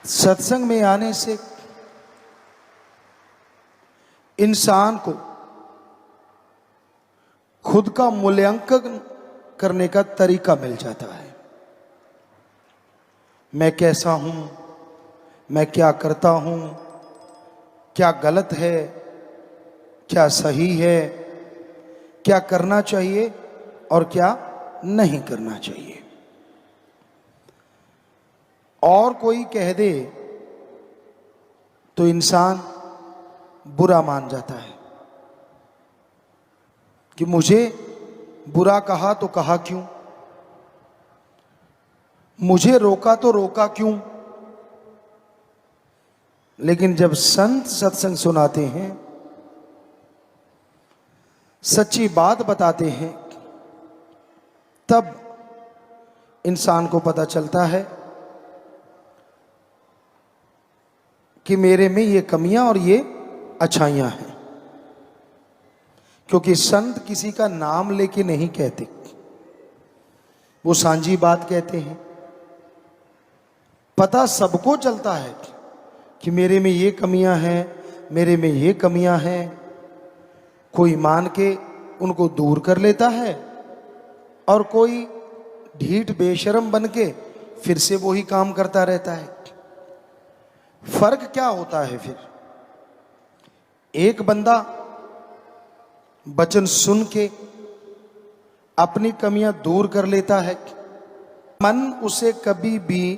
सत्संग में आने से इंसान को खुद का मूल्यांकन करने का तरीका मिल जाता है। मैं कैसा हूं, मैं क्या करता हूं, क्या गलत है, क्या सही है, क्या करना चाहिए और क्या नहीं करना चाहिए। और कोई कह दे तो इंसान बुरा मान जाता है कि मुझे बुरा कहा तो कहा क्यों, मुझे रोका तो रोका क्यों। लेकिन जब संत सत्संग सुनाते हैं, सच्ची बात बताते हैं, तब इंसान को पता चलता है कि मेरे में ये कमियां और ये अच्छाइयां हैं। क्योंकि संत किसी का नाम लेके नहीं कहते, वो सांझी बात कहते हैं। पता सबको चलता है कि मेरे में ये कमियां हैं, मेरे में ये कमियां हैं। कोई मान के उनको दूर कर लेता है और कोई ढीठ बेशरम बन के फिर से वही काम करता रहता है। फर्क क्या होता है फिर? एक बंदा वचन सुन के अपनी कमियां दूर कर लेता है, मन उसे कभी भी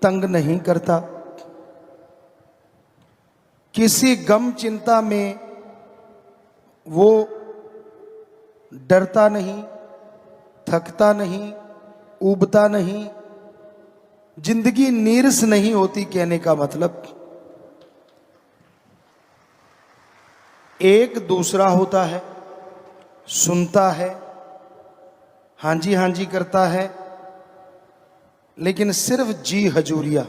तंग नहीं करता, किसी गम चिंता में वो डरता नहीं, थकता नहीं, ऊबता नहीं, जिंदगी नीरस नहीं होती। कहने का मतलब एक दूसरा होता है, सुनता है, हाँ जी करता है, लेकिन सिर्फ जी हजूरिया,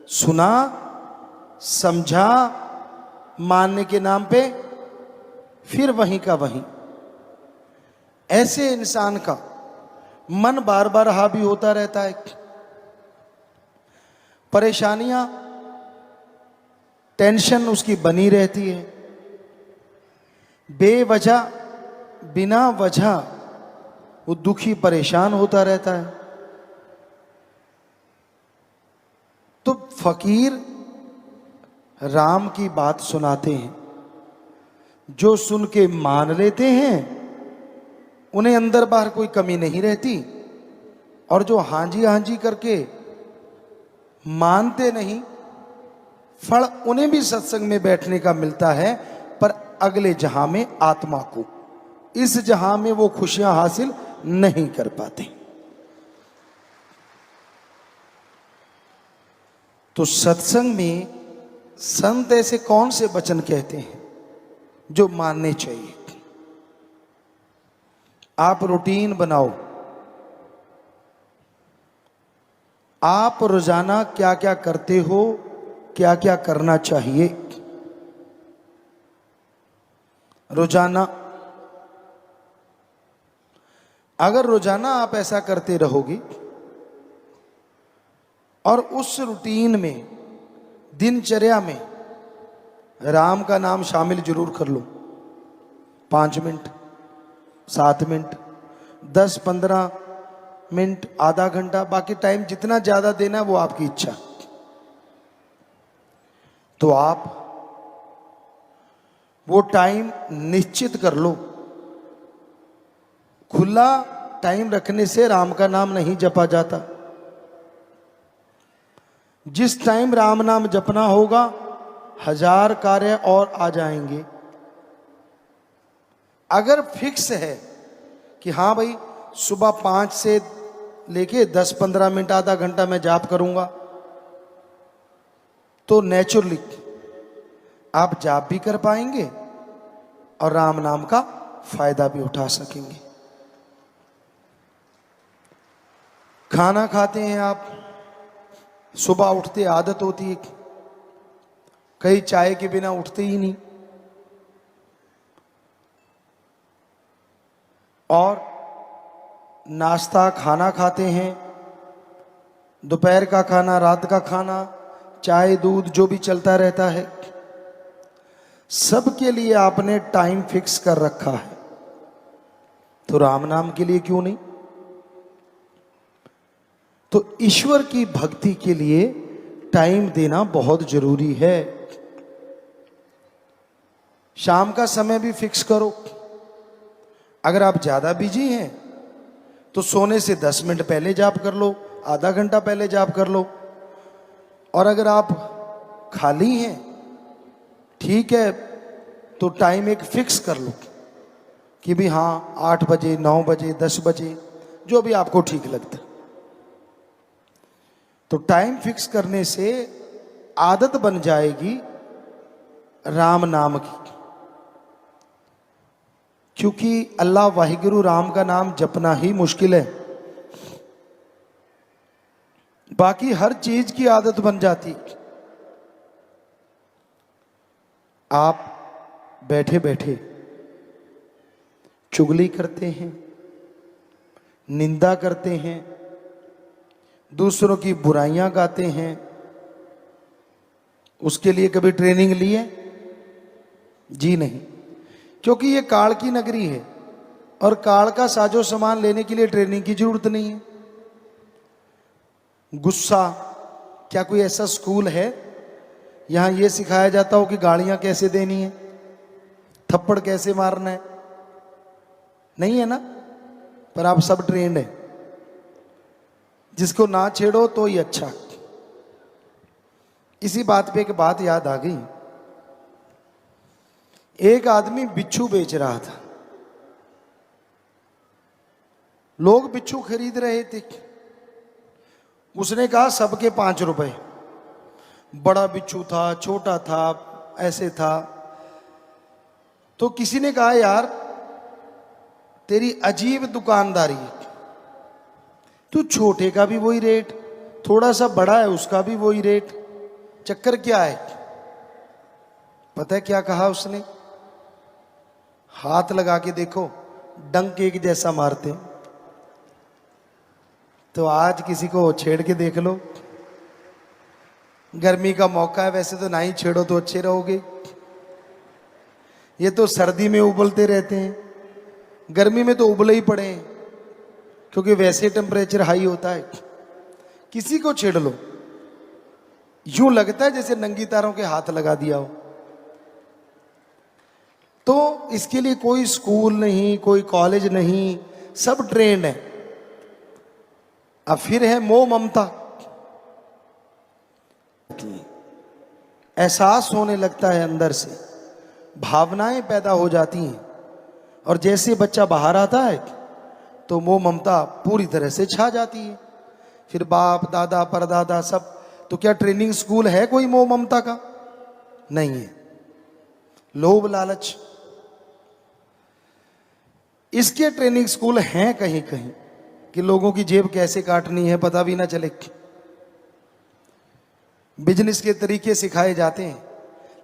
सुना समझा, मानने के नाम पे फिर वहीं का वहीं। ऐसे इंसान का मन बार बार हावी होता रहता है। परेशानियां, टेंशन उसकी बनी रहती है। बेवजह, बिना वजह वो दुखी परेशान होता रहता है। तो फकीर राम की बात सुनाते हैं, जो सुन के मान लेते हैं उन्हें अंदर बाहर कोई कमी नहीं रहती, और जो हाँ जी करके मानते नहीं, फल उन्हें भी सत्संग में बैठने का मिलता है, पर अगले जहां में आत्मा को, इस जहां में वो खुशियां हासिल नहीं कर पाते। तो सत्संग में संत ऐसे कौन से वचन कहते हैं जो मानने चाहिए? आप रूटीन बनाओ, आप रोजाना क्या क्या करते हो, क्या क्या करना चाहिए। रोजाना, अगर रोजाना आप ऐसा करते रहोगे और उस रूटीन में, दिनचर्या में राम का नाम शामिल जरूर कर लो। 5 मिनट, 7 मिनट, 10-15 मिनट, आधा घंटा, बाकी टाइम जितना ज्यादा देना है वो आपकी इच्छा। तो आप वो टाइम निश्चित कर लो। खुला टाइम रखने से राम का नाम नहीं जपा जाता। जिस टाइम राम नाम जपना होगा, 1000 कार्य और आ जाएंगे। अगर फिक्स है कि हाँ भाई सुबह 5 से लेके 10-15 मिनट, आधा घंटा मैं जाप करूंगा, तो नेचुरली आप जाप भी कर पाएंगे और राम नाम का फायदा भी उठा सकेंगे। खाना खाते हैं आप, सुबह उठते आदत होती है, कई चाय के बिना उठते ही नहीं, और नाश्ता खाना खाते हैं, दोपहर का खाना, रात का खाना, चाय दूध जो भी चलता रहता है, सबके लिए आपने टाइम फिक्स कर रखा है। तो राम नाम के लिए क्यों नहीं? तो ईश्वर की भक्ति के लिए टाइम देना बहुत जरूरी है। शाम का समय भी फिक्स करो। अगर आप ज्यादा बिजी हैं तो सोने से 10 मिनट पहले जाप कर लो, आधा घंटा पहले जाप कर लो। और अगर आप खाली हैं, ठीक है, तो टाइम एक फिक्स कर लो कि भी हाँ 8 बजे, 9 बजे, 10 बजे, जो भी आपको ठीक लगता। तो टाइम फिक्स करने से आदत बन जाएगी राम नाम की। क्योंकि अल्लाह वाहिगुरु राम का नाम जपना ही मुश्किल है, बाकी हर चीज की आदत बन जाती। आप बैठे बैठे चुगली करते हैं, निंदा करते हैं, दूसरों की बुराइयां गाते हैं, उसके लिए कभी ट्रेनिंग ली है? जी नहीं, क्योंकि ये काल की नगरी है और काल का साजो सामान लेने के लिए ट्रेनिंग की जरूरत नहीं है। गुस्सा, क्या कोई ऐसा स्कूल है यहां यह सिखाया जाता हो कि गालियां कैसे देनी है, थप्पड़ कैसे मारना है? नहीं है ना। पर आप सब ट्रेंड है, जिसको ना छेड़ो तो ही अच्छा। इसी बात पे एक बात याद आ गई। एक आदमी बिच्छू बेच रहा था, लोग बिच्छू खरीद रहे थे। उसने कहा सबके 5 रुपए। बड़ा बिच्छू था, छोटा था, ऐसे था। तो किसी ने कहा यार तेरी अजीब दुकानदारी है, तू छोटे का भी वही रेट, थोड़ा सा बड़ा है उसका भी वही रेट, चक्कर क्या है? पता है क्या कहा उसने? हाथ लगा के देखो, डंक एक जैसा मारते हैं। तो आज किसी को छेड़ के देख लो। गर्मी का मौका है, वैसे तो ना ही छेड़ो तो अच्छे रहोगे। ये तो सर्दी में उबलते रहते हैं, गर्मी में तो उबले ही पड़े हैं, क्योंकि वैसे टेम्परेचर हाई होता है। किसी को छेड़ लो, यूं लगता है जैसे नंगी तारों के हाथ लगा दिया हो। तो इसके लिए कोई स्कूल नहीं, कोई कॉलेज नहीं, सब ट्रेंड है। अब फिर है मोह ममता। एहसास होने लगता है, अंदर से भावनाएं पैदा हो जाती हैं, और जैसे बच्चा बाहर आता है तो मोह ममता पूरी तरह से छा जाती है। फिर बाप दादा परदादा सब। तो क्या ट्रेनिंग स्कूल है कोई मोह ममता का? नहीं है। लोभ लालच, इसके ट्रेनिंग स्कूल हैं कहीं कहीं कि लोगों की जेब कैसे काटनी है पता भी ना चले। बिजनेस के तरीके सिखाए जाते हैं,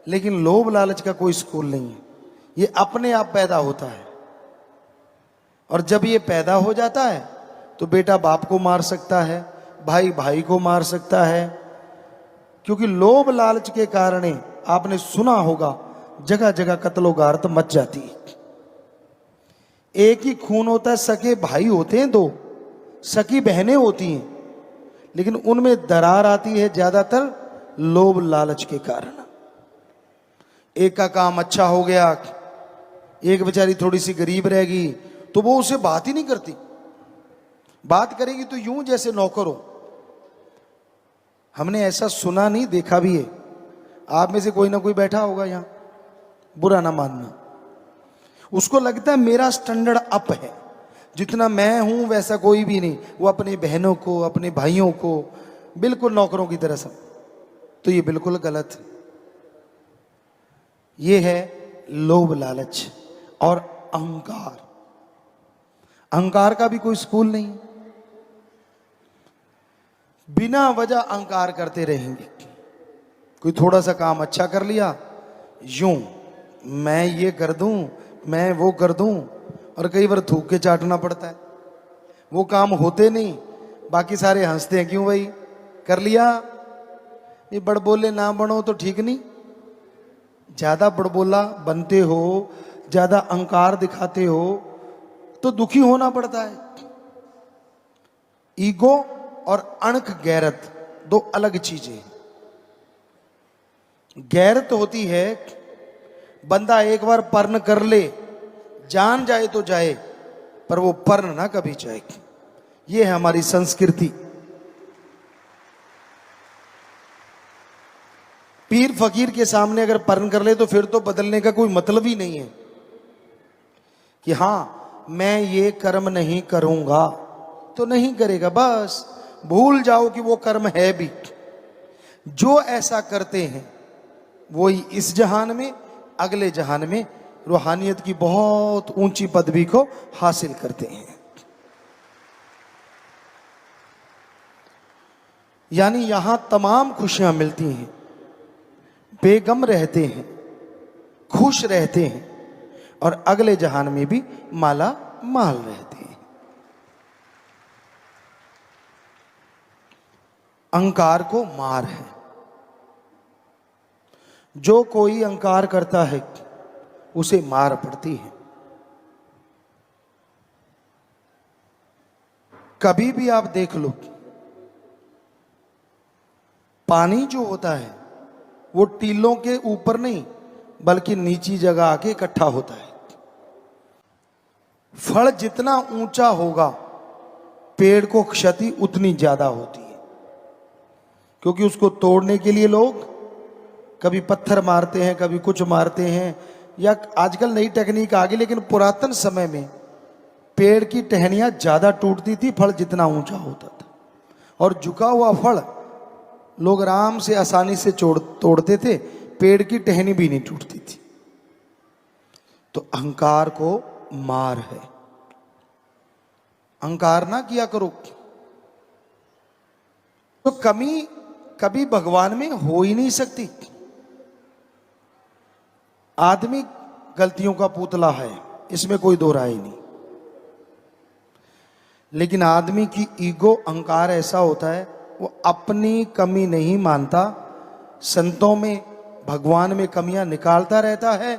लेकिन लोभ लालच का कोई स्कूल नहीं है। ये अपने आप पैदा होता है, और जब ये पैदा हो जाता है तो बेटा बाप को मार सकता है, भाई भाई को मार सकता है। क्योंकि लोभ लालच के कारण आपने सुना होगा जगह जगह कत्लो गारत मच जाती है। एक ही खून होता है, सके भाई होते हैं 2, सकी बहनें होती हैं, लेकिन उनमें दरार आती है ज्यादातर लोभ लालच के कारण। एक का काम अच्छा हो गया, एक बेचारी थोड़ी सी गरीब रहेगी, तो वो उसे बात ही नहीं करती। बात करेगी तो यूं जैसे नौकर हो। हमने ऐसा सुना नहीं, देखा भी है। आप में से कोई ना कोई बैठा होगा यहां, बुरा ना मानना, उसको लगता है मेरा स्टैंडर्ड अप है, जितना मैं हूं वैसा कोई भी नहीं। वो अपनी बहनों को, अपने भाइयों को बिल्कुल नौकरों की तरह सब। तो ये बिल्कुल गलत है। ये है लोभ लालच और अहंकार। अहंकार का भी कोई स्कूल नहीं। बिना वजह अहंकार करते रहेंगे। कोई थोड़ा सा काम अच्छा कर लिया, यूं मैं ये कर दूं, मैं वो कर दूं, और कई बार थूक के चाटना पड़ता है। वो काम होते नहीं, बाकी सारे हंसते हैं, क्यों भाई कर लिया। ये बड़बोले ना बनो तो ठीक नहीं, ज्यादा बड़बोला बनते हो, ज्यादा अहंकार दिखाते हो तो दुखी होना पड़ता है। ईगो और अणख गैरत दो अलग चीजें हैं। गैरत होती है बंदा एक बार पर्ण कर ले, जान जाए तो जाए, पर वो पर्ण ना कभी जाए। ये है हमारी संस्कृति। पीर फकीर के सामने अगर पर्ण कर ले तो फिर तो बदलने का कोई मतलब ही नहीं है कि हां मैं ये कर्म नहीं करूंगा, तो नहीं करेगा, बस भूल जाओ कि वो कर्म है भी। जो ऐसा करते हैं वही इस जहान में, अगले जहान में रूहानियत की बहुत ऊंची पदवी को हासिल करते हैं। यानी यहां तमाम खुशियां मिलती हैं, बेगम रहते हैं, खुश रहते हैं और अगले जहान में भी माला माल रहते हैं। अहंकार को मार है। जो कोई अहंकार करता है उसे मार पड़ती है। कभी भी आप देख लो, पानी जो होता है वो टीलों के ऊपर नहीं बल्कि नीची जगह आके इकट्ठा होता है। फल जितना ऊंचा होगा पेड़ को क्षति उतनी ज्यादा होती है, क्योंकि उसको तोड़ने के लिए लोग कभी पत्थर मारते हैं, कभी कुछ मारते हैं, या आजकल नई टेक्निक आ गई, लेकिन पुरातन समय में पेड़ की टहनियां ज्यादा टूटती थी फल जितना ऊंचा होता था, और झुका हुआ फल लोग आराम से आसानी से तोड़ते थे, पेड़ की टहनी भी नहीं टूटती थी। तो अहंकार को मार है। अहंकार ना किया करो। तो कमी कभी भगवान में हो ही नहीं सकती। आदमी गलतियों का पुतला है, इसमें कोई दो राय नहीं, लेकिन आदमी की ईगो अहंकार ऐसा होता है वो अपनी कमी नहीं मानता, संतों में भगवान में कमियां निकालता रहता है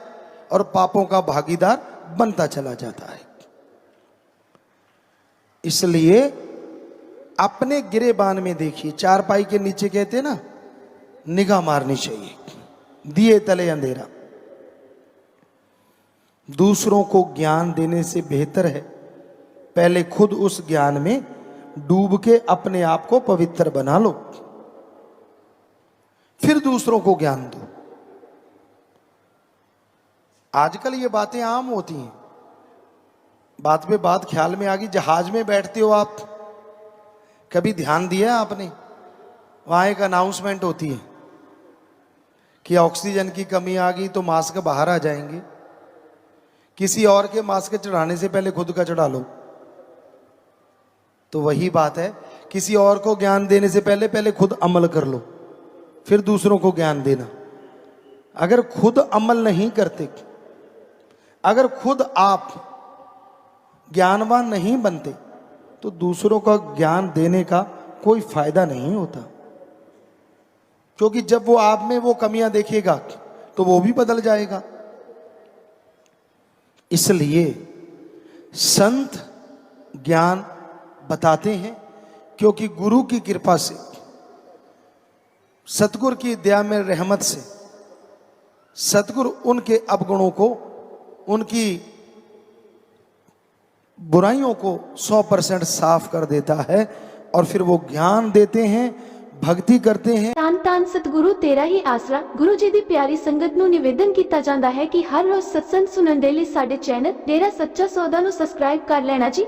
और पापों का भागीदार बनता चला जाता है। इसलिए अपने गिरेबान में देखिए, चारपाई के नीचे कहते हैं ना निगाह मारनी चाहिए, दिए तले अंधेरा। दूसरों को ज्ञान देने से बेहतर है पहले खुद उस ज्ञान में डूब के अपने आप को पवित्र बना लो, फिर दूसरों को ज्ञान दो। आजकल ये बातें आम होती हैं, बात पे बात ख्याल में आ गई। जहाज में बैठते हो आप, कभी ध्यान दिया आपने, वहां एक अनाउंसमेंट होती है कि ऑक्सीजन की कमी आ गई तो मास्क बाहर आ जाएंगे। किसी और के मास्क चढ़ाने से पहले खुद का चढ़ा लो। तो वही बात है, किसी और को ज्ञान देने से पहले खुद अमल कर लो, फिर दूसरों को ज्ञान देना। अगर खुद अमल नहीं करते, अगर खुद आप ज्ञानवान नहीं बनते, तो दूसरों का ज्ञान देने का कोई फायदा नहीं होता, क्योंकि जब वो आप में वो कमियां देखेगा तो वो भी बदल जाएगा। इसलिए संत ज्ञान बताते हैं, क्योंकि गुरु की कृपा से, सतगुरु की दया में रहमत से सतगुरु उनके अवगुणों को, उनकी बुराइयों को 100% साफ कर देता है और फिर वो ज्ञान देते हैं, भक्ति करते हैं। तान तान सतगुरु तेरा ही आसरा। गुरु जी दी प्यारी संगत ਨੂੰ ਨਿਵੇਦਨ ਕੀਤਾ ਜਾਂਦਾ ਹੈ ਕਿ ਹਰ ਰੋਜ਼ ਸਤਸੰਗ ਸੁਣਨ ਦੇ ਲਈ ਸਾਡੇ ਚੈਨਲ ਡੇਰਾ ਸੱਚਾ ਸੌਦਾ ਨੂੰ ਸਬਸਕ੍ਰਾਈਬ ਕਰ ਲੈਣਾ ਜੀ।